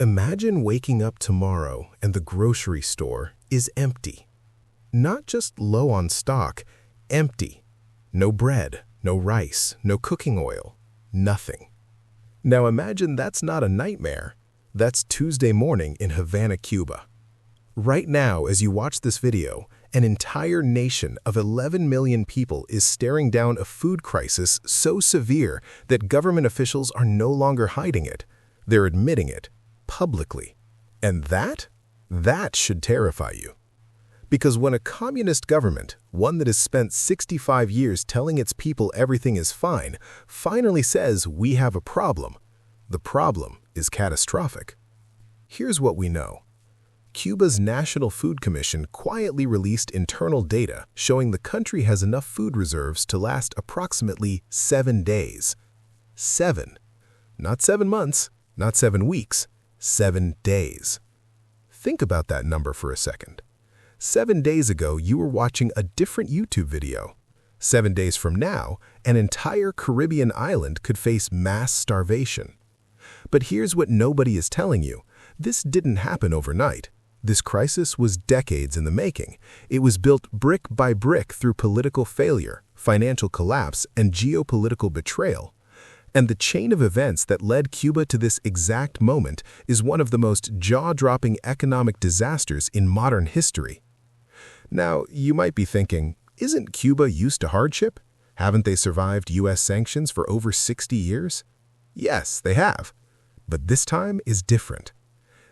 Imagine waking up tomorrow and the grocery store is empty. Not just low on stock, empty. No bread, no rice, no cooking oil, nothing. Now imagine that's not a nightmare. That's Tuesday morning in Havana, Cuba. Right now, as you watch this video, an entire nation of 11 million people is staring down a food crisis so severe that government officials are no longer hiding it. They're admitting it publicly. And that should terrify you. Because when a communist government, one that has spent 65 years telling its people everything is fine, finally says we have a problem, the problem is catastrophic. Here's what we know. Cuba's National Food Commission quietly released internal data showing the country has enough food reserves to last approximately 7 days. 7. Not 7 months, not 7 weeks, 7 days. Think about that number for a second. 7 days ago, you were watching a different YouTube video. 7 days from now, an entire Caribbean island could face mass starvation. But here's what nobody is telling you. This didn't happen overnight. This crisis was decades in the making. It was built brick by brick through political failure, financial collapse, and geopolitical betrayal. And the chain of events that led Cuba to this exact moment is one of the most jaw-dropping economic disasters in modern history. Now, you might be thinking, isn't Cuba used to hardship? Haven't they survived U.S. sanctions for over 60 years? Yes, they have. But this time is different.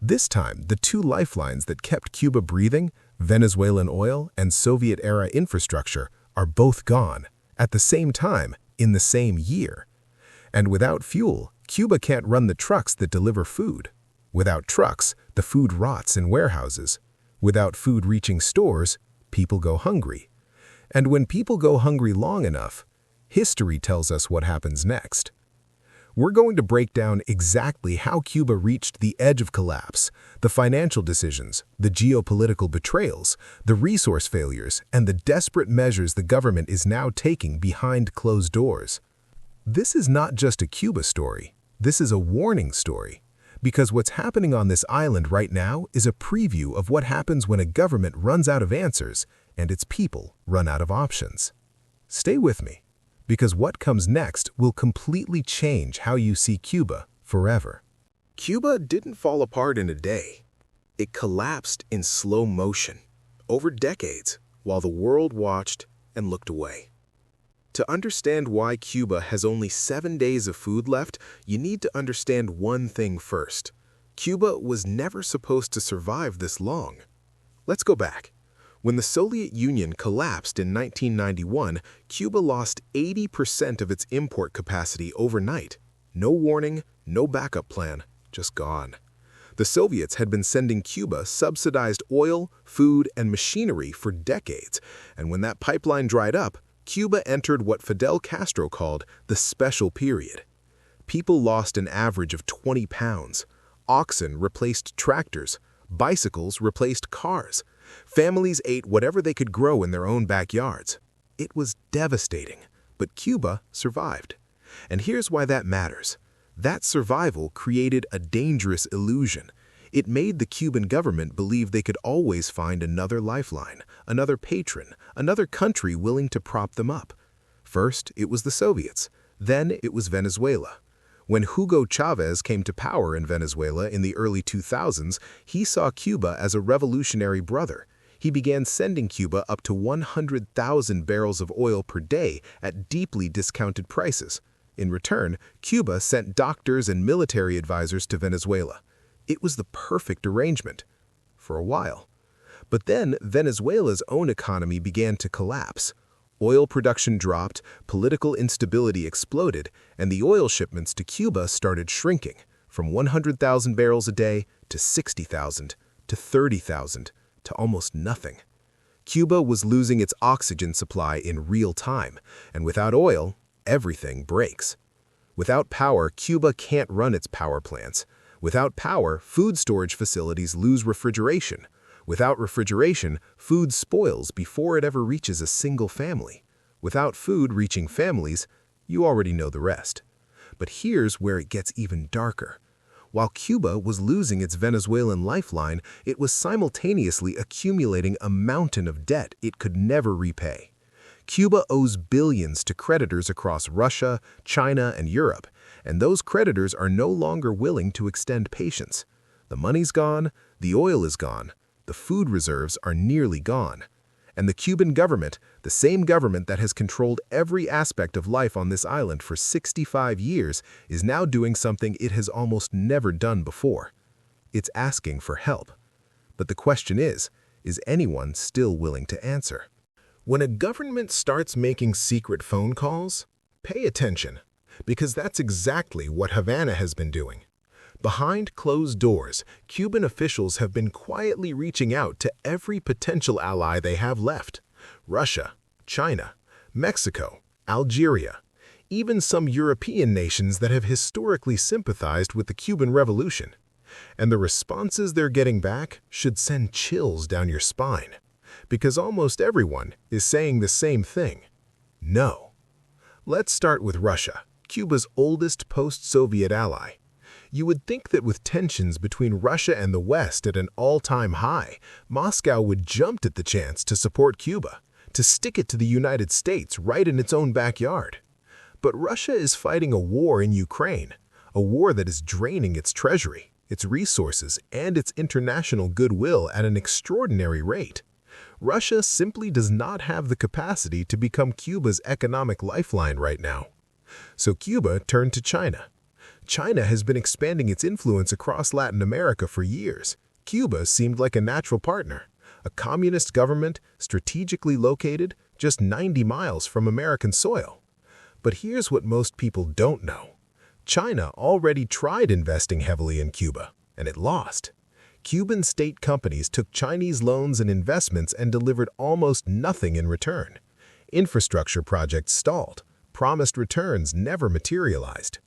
This time, the two lifelines that kept Cuba breathing, Venezuelan oil and Soviet-era infrastructure, are both gone, at the same time, in the same year. And without fuel, Cuba can't run the trucks that deliver food. Without trucks, the food rots in warehouses. Without food reaching stores, people go hungry. And when people go hungry long enough, history tells us what happens next. We're going to break down exactly how Cuba reached the edge of collapse, the financial decisions, the geopolitical betrayals, the resource failures, and the desperate measures the government is now taking behind closed doors. This is not just a Cuba story. This is a warning story. Because what's happening on this island right now is a preview of what happens when a government runs out of answers and its people run out of options. Stay with me. Because what comes next will completely change how you see Cuba forever. Cuba didn't fall apart in a day. It collapsed in slow motion, over decades, while the world watched and looked away. To understand why Cuba has only 7 days of food left, you need to understand one thing first. Cuba was never supposed to survive this long. Let's go back. When the Soviet Union collapsed in 1991, Cuba lost 80% of its import capacity overnight. No warning, no backup plan, just gone. The Soviets had been sending Cuba subsidized oil, food, and machinery for decades, and when that pipeline dried up, Cuba entered what Fidel Castro called the special period. People lost an average of 20 pounds. Oxen replaced tractors. Bicycles replaced cars. Families ate whatever they could grow in their own backyards. It was devastating, but Cuba survived. And here's why that matters. That survival created a dangerous illusion. It made the Cuban government believe they could always find another lifeline, another patron, another country willing to prop them up. First, it was the Soviets. Then it was Venezuela. When Hugo Chavez came to power in Venezuela in the early 2000s, he saw Cuba as a revolutionary brother. He began sending Cuba up to 100,000 barrels of oil per day at deeply discounted prices. In return, Cuba sent doctors and military advisors to Venezuela. It was the perfect arrangement. For a while. But then Venezuela's own economy began to collapse. Oil production dropped, political instability exploded, and the oil shipments to Cuba started shrinking, from 100,000 barrels a day to 60,000, to 30,000, to almost nothing. Cuba was losing its oxygen supply in real time, and without oil, everything breaks. Without power, Cuba can't run its power plants. Without power, food storage facilities lose refrigeration. Without refrigeration, food spoils before it ever reaches a single family. Without food reaching families, you already know the rest. But here's where it gets even darker. While Cuba was losing its Venezuelan lifeline, it was simultaneously accumulating a mountain of debt it could never repay. Cuba owes billions to creditors across Russia, China, and Europe, and those creditors are no longer willing to extend patience. The money's gone, the oil is gone, the food reserves are nearly gone. And the Cuban government, the same government that has controlled every aspect of life on this island for 65 years, is now doing something it has almost never done before. It's asking for help. But the question is anyone still willing to answer? When a government starts making secret phone calls, pay attention, because that's exactly what Havana has been doing. Behind closed doors, Cuban officials have been quietly reaching out to every potential ally they have left: Russia, China, Mexico, Algeria, even some European nations that have historically sympathized with the Cuban Revolution. And the responses they're getting back should send chills down your spine, because almost everyone is saying the same thing: no. Let's start with Russia, Cuba's oldest post-Soviet ally. You would think that with tensions between Russia and the West at an all-time high, Moscow would jump at the chance to support Cuba, to stick it to the United States right in its own backyard. But Russia is fighting a war in Ukraine, a war that is draining its treasury, its resources, and its international goodwill at an extraordinary rate. Russia simply does not have the capacity to become Cuba's economic lifeline right now. So Cuba turned to China. China has been expanding its influence across Latin America for years. Cuba seemed like a natural partner, a communist government strategically located just 90 miles from American soil. But here's what most people don't know. China already tried investing heavily in Cuba, and it lost. Cuban state companies took Chinese loans and investments and delivered almost nothing in return. Infrastructure projects stalled. Promised returns never materialized.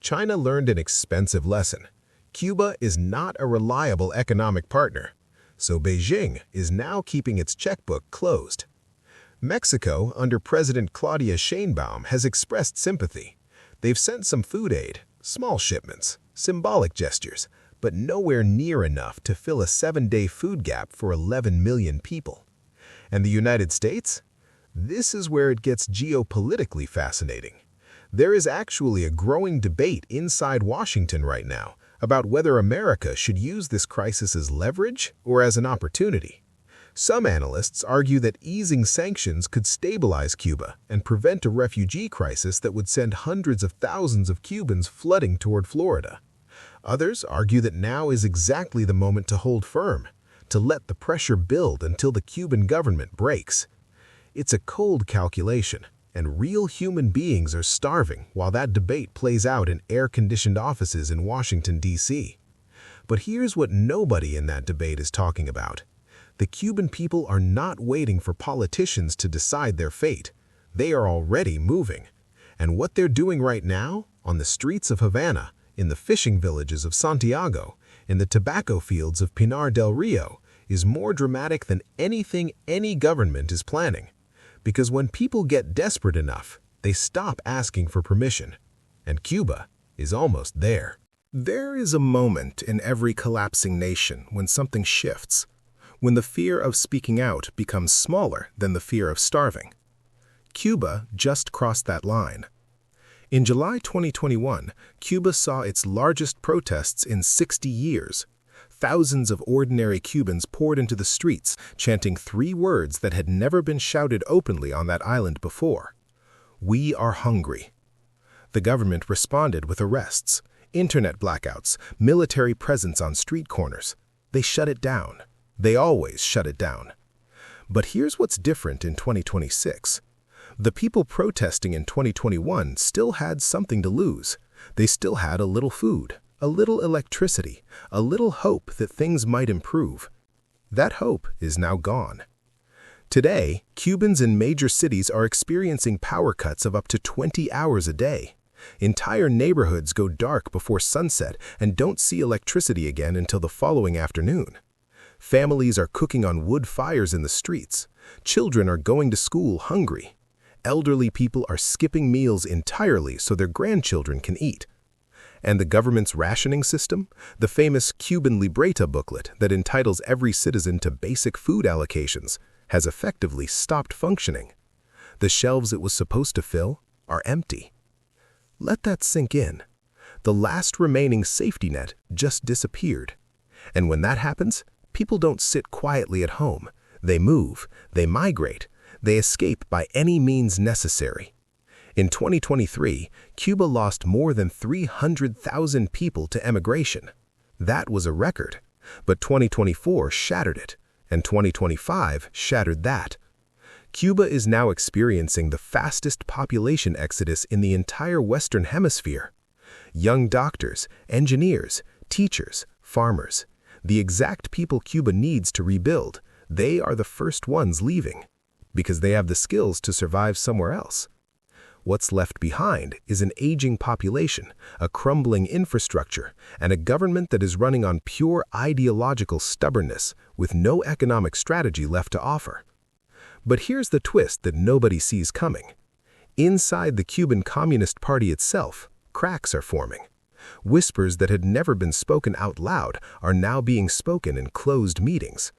China learned an expensive lesson. Cuba is not a reliable economic partner, so Beijing is now keeping its checkbook closed. Mexico, under President Claudia Sheinbaum, has expressed sympathy. They've sent some food aid, small shipments, symbolic gestures, but nowhere near enough to fill a 7-day food gap for 11 million people. And the United States? This is where it gets geopolitically fascinating. There is actually a growing debate inside Washington right now about whether America should use this crisis as leverage or as an opportunity. Some analysts argue that easing sanctions could stabilize Cuba and prevent a refugee crisis that would send hundreds of thousands of Cubans flooding toward Florida. Others argue that now is exactly the moment to hold firm, to let the pressure build until the Cuban government breaks. It's a cold calculation, and real human beings are starving while that debate plays out in air-conditioned offices in Washington, D.C. But here's what nobody in that debate is talking about. The Cuban people are not waiting for politicians to decide their fate. They are already moving. And what they're doing right now, on the streets of Havana, in the fishing villages of Santiago, in the tobacco fields of Pinar del Rio, is more dramatic than anything any government is planning. Because when people get desperate enough, they stop asking for permission. And Cuba is almost there. There is a moment in every collapsing nation when something shifts, when the fear of speaking out becomes smaller than the fear of starving. Cuba just crossed that line. In July 2021, Cuba saw its largest protests in 60 years. Thousands of ordinary Cubans poured into the streets, chanting 3 words that had never been shouted openly on that island before: "We are hungry." The government responded with arrests, internet blackouts, military presence on street corners. They shut it down. They always shut it down. But here's what's different in 2026. The people protesting in 2021 still had something to lose. They still had a little food, a little electricity, a little hope that things might improve. That hope is now gone. Today, Cubans in major cities are experiencing power cuts of up to 20 hours a day. Entire neighborhoods go dark before sunset and don't see electricity again until the following afternoon. Families are cooking on wood fires in the streets. Children are going to school hungry. Elderly people are skipping meals entirely so their grandchildren can eat. And the government's rationing system, the famous Cuban Libreta booklet that entitles every citizen to basic food allocations, has effectively stopped functioning. The shelves it was supposed to fill are empty. Let that sink in. The last remaining safety net just disappeared. And when that happens, people don't sit quietly at home. They move, they migrate, they escape by any means necessary. In 2023, Cuba lost more than 300,000 people to emigration. That was a record, but 2024 shattered it, and 2025 shattered that. Cuba is now experiencing the fastest population exodus in the entire Western Hemisphere. Young doctors, engineers, teachers, farmers, the exact people Cuba needs to rebuild, they are the first ones leaving, because they have the skills to survive somewhere else. What's left behind is an aging population, a crumbling infrastructure, and a government that is running on pure ideological stubbornness with no economic strategy left to offer. But here's the twist that nobody sees coming. Inside the Cuban Communist Party itself, cracks are forming. Whispers that had never been spoken out loud are now being spoken in closed meetings.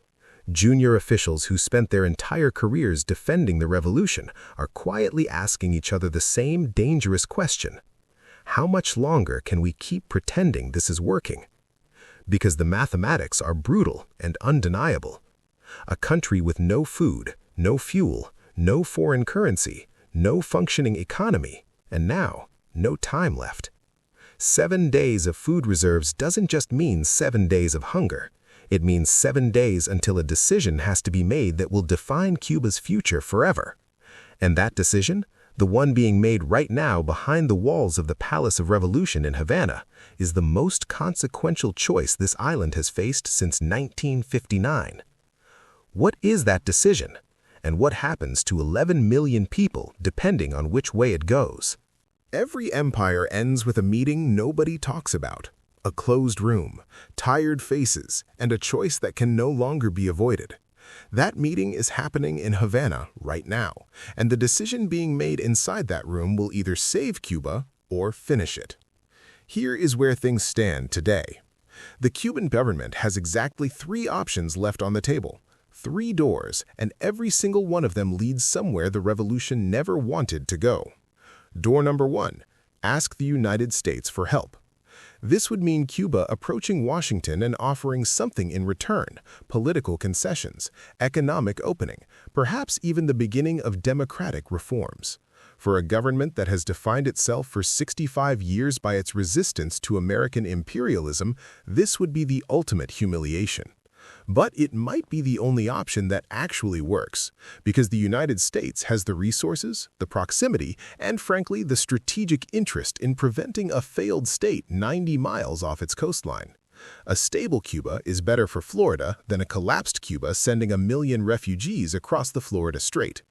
Junior officials who spent their entire careers defending the revolution are quietly asking each other the same dangerous question. How much longer can we keep pretending this is working? Because the mathematics are brutal and undeniable. A country with no food, no fuel, no foreign currency, no functioning economy, and now, no time left. 7 days of food reserves doesn't just mean 7 days of hunger. It means 7 days until a decision has to be made that will define Cuba's future forever. And that decision, the one being made right now behind the walls of the Palace of Revolution in Havana, is the most consequential choice this island has faced since 1959. What is that decision? And what happens to 11 million people depending on which way it goes? Every empire ends with a meeting nobody talks about. A closed room, tired faces, and a choice that can no longer be avoided. That meeting is happening in Havana right now, and the decision being made inside that room will either save Cuba or finish it. Here is where things stand today. The Cuban government has exactly 3 options left on the table. 3 doors, and every single one of them leads somewhere the revolution never wanted to go. Door number 1, ask the United States for help. This would mean Cuba approaching Washington and offering something in return, political concessions, economic opening, perhaps even the beginning of democratic reforms. For a government that has defined itself for 65 years by its resistance to American imperialism, this would be the ultimate humiliation. But it might be the only option that actually works, because the United States has the resources, the proximity, and frankly, the strategic interest in preventing a failed state 90 miles off its coastline. A stable Cuba is better for Florida than a collapsed Cuba sending 1 million refugees across the Florida Strait.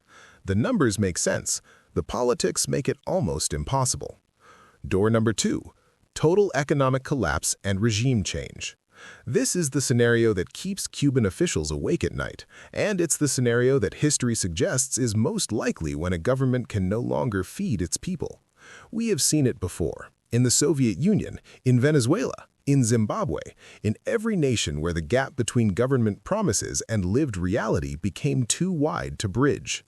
The numbers make sense. The politics make it almost impossible. Door number 2, total economic collapse and regime change. This is the scenario that keeps Cuban officials awake at night, and it's the scenario that history suggests is most likely when a government can no longer feed its people. We have seen it before, in the Soviet Union, in Venezuela, in Zimbabwe, in every nation where the gap between government promises and lived reality became too wide to bridge.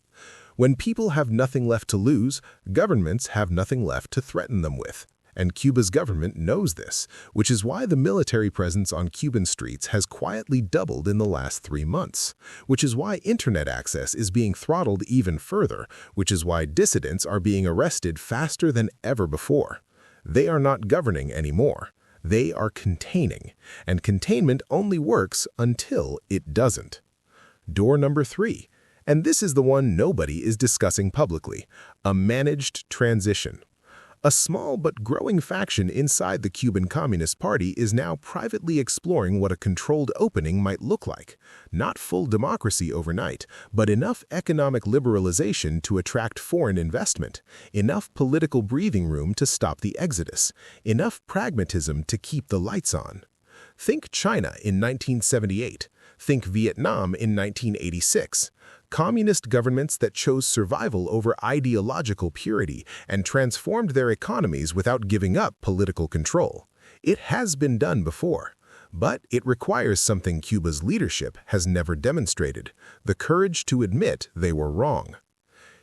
When people have nothing left to lose, governments have nothing left to threaten them with. And Cuba's government knows this, which is why the military presence on Cuban streets has quietly doubled in the last 3 months, which is why internet access is being throttled even further, which is why dissidents are being arrested faster than ever before. They are not governing anymore. They are containing, and containment only works until it doesn't. Door number 3, and this is the one nobody is discussing publicly, a managed transition. A small but growing faction inside the Cuban Communist Party is now privately exploring what a controlled opening might look like. Not full democracy overnight, but enough economic liberalization to attract foreign investment, enough political breathing room to stop the exodus, enough pragmatism to keep the lights on. Think China in 1978. Think Vietnam in 1986. communist governments that chose survival over ideological purity and transformed their economies without giving up political control. It has been done before, but it requires something Cuba's leadership has never demonstrated: the courage to admit they were wrong.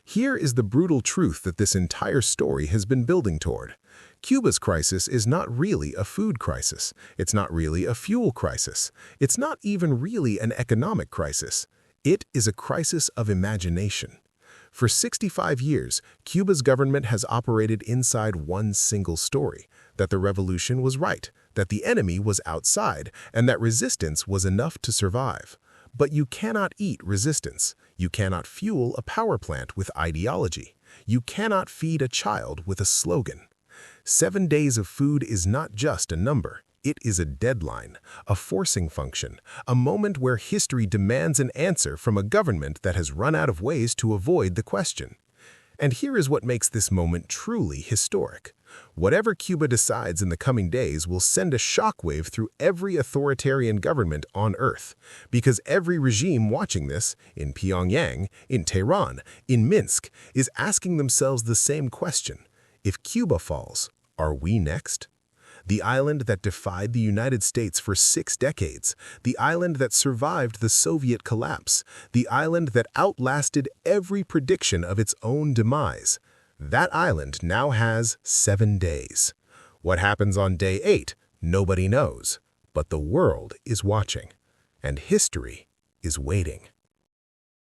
Here is the brutal truth that this entire story has been building toward. Cuba's crisis is not really a food crisis. It's not really a fuel crisis. It's not even really an economic crisis. It is a crisis of imagination. For 65 years, Cuba's government has operated inside one single story: that the revolution was right, that the enemy was outside, and that resistance was enough to survive. But you cannot eat resistance. You cannot fuel a power plant with ideology. You cannot feed a child with a slogan. 7 days of food is not just a number. It is a deadline, a forcing function, a moment where history demands an answer from a government that has run out of ways to avoid the question. And here is what makes this moment truly historic. Whatever Cuba decides in the coming days will send a shockwave through every authoritarian government on Earth, because every regime watching this, in Pyongyang, in Tehran, in Minsk, is asking themselves the same question: if Cuba falls, are we next? The island that defied the United States for 6 decades, the island that survived the Soviet collapse, the island that outlasted every prediction of its own demise. That island now has 7 days. What happens on day 8, nobody knows, but the world is watching, and history is waiting.